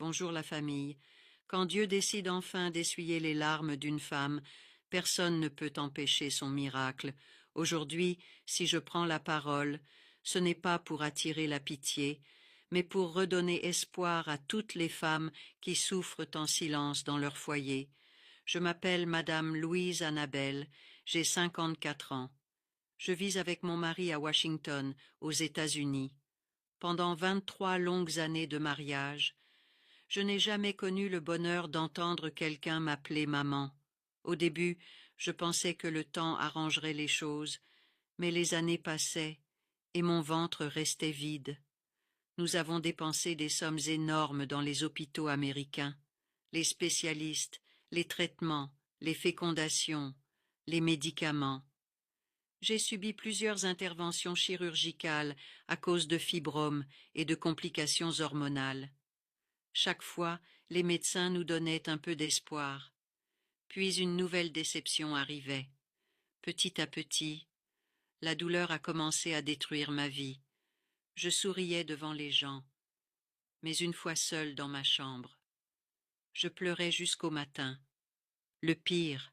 Bonjour la famille. Quand Dieu décide enfin d'essuyer les larmes d'une femme, personne ne peut empêcher son miracle. Aujourd'hui, si je prends la parole, ce n'est pas pour attirer la pitié, mais pour redonner espoir à toutes les femmes qui souffrent en silence dans leur foyer. Je m'appelle Madame Louise Annabelle, j'ai 54 ans. Je vis avec mon mari à Washington, aux États-Unis. Pendant 23 longues années de mariage, je n'ai jamais connu le bonheur d'entendre quelqu'un m'appeler maman. Au début, je pensais que le temps arrangerait les choses, mais les années passaient, et mon ventre restait vide. Nous avons dépensé des sommes énormes dans les hôpitaux américains, les spécialistes, les traitements, les fécondations, les médicaments. J'ai subi plusieurs interventions chirurgicales à cause de fibromes et de complications hormonales. Chaque fois, les médecins nous donnaient un peu d'espoir. Puis une nouvelle déception arrivait. Petit à petit, la douleur a commencé à détruire ma vie. Je souriais devant les gens, mais une fois seule dans ma chambre. Je pleurais jusqu'au matin. Le pire,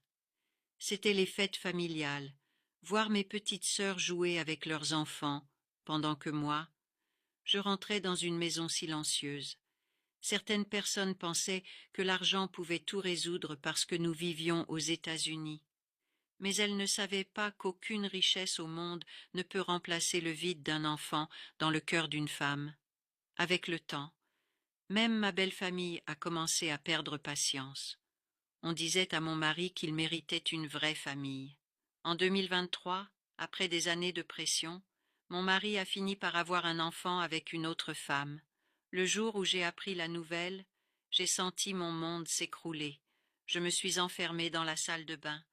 c'était les fêtes familiales, voir mes petites sœurs jouer avec leurs enfants, pendant que moi, je rentrais dans une maison silencieuse. Certaines personnes pensaient que l'argent pouvait tout résoudre parce que nous vivions aux États-Unis. Mais elles ne savaient pas qu'aucune richesse au monde ne peut remplacer le vide d'un enfant dans le cœur d'une femme. Avec le temps, même ma belle famille a commencé à perdre patience. On disait à mon mari qu'il méritait une vraie famille. En 2023, après des années de pression, mon mari a fini par avoir un enfant avec une autre femme. Le jour où j'ai appris la nouvelle, j'ai senti mon monde s'écrouler. Je me suis enfermée dans la salle de bain,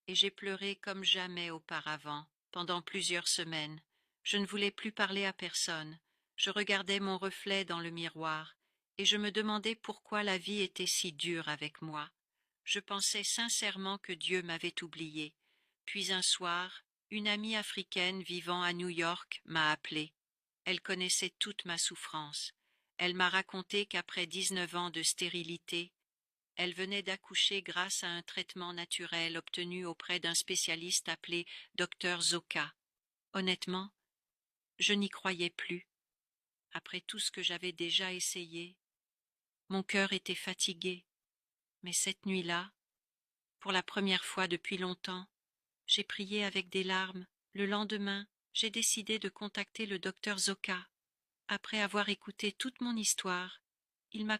et j'ai pleuré comme jamais auparavant, pendant plusieurs semaines. Je ne voulais plus parler à personne. Je regardais mon reflet dans le miroir, et je me demandais pourquoi la vie était si dure avec moi. Je pensais sincèrement que Dieu m'avait oublié. Puis un soir, une amie africaine vivant à New York m'a appelée. Elle connaissait toute ma souffrance. Elle m'a raconté qu'après 19 ans de stérilité, elle venait d'accoucher grâce à un traitement naturel obtenu auprès d'un spécialiste appelé Dr Zoka. Honnêtement, je n'y croyais plus. Après tout ce que j'avais déjà essayé, mon cœur était fatigué. Mais cette nuit-là, pour la première fois depuis longtemps, j'ai prié avec des larmes. Le lendemain, j'ai décidé de contacter le docteur Zoka. Après avoir écouté toute mon histoire, il m'a